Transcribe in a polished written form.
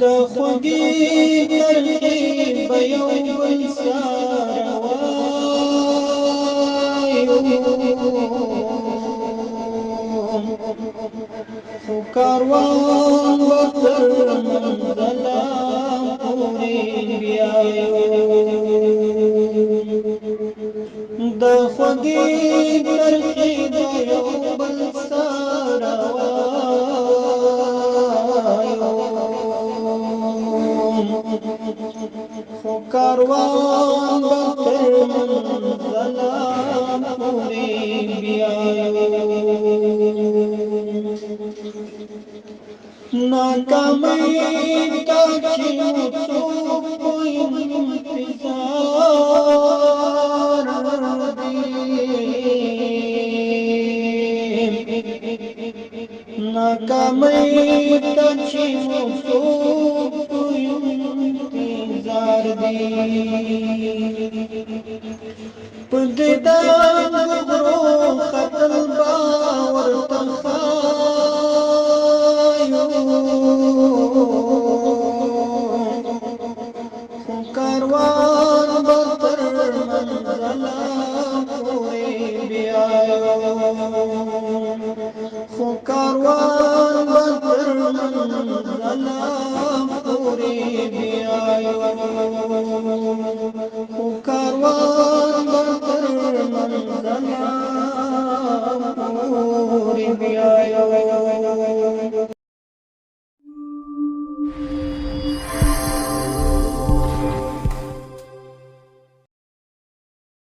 د خوږې ترخې به یو بل سره وایو خو کاروان به تر منزله پورې بیایو د خوږې ترخې به یو بل سره وایو خو کاروان به تر منزله پورې بیایو ناکامۍ ته چې مو څوک په انتظار ناکامۍ ته چې مو څوک په انتظار دي په دې دنګو غرو ختل به ورته ښایو خو کاروان به تر منزله پورې بیایو خو کاروان به تر منزله پورې بیایو خو کاروان به تر منزله پورې بیایو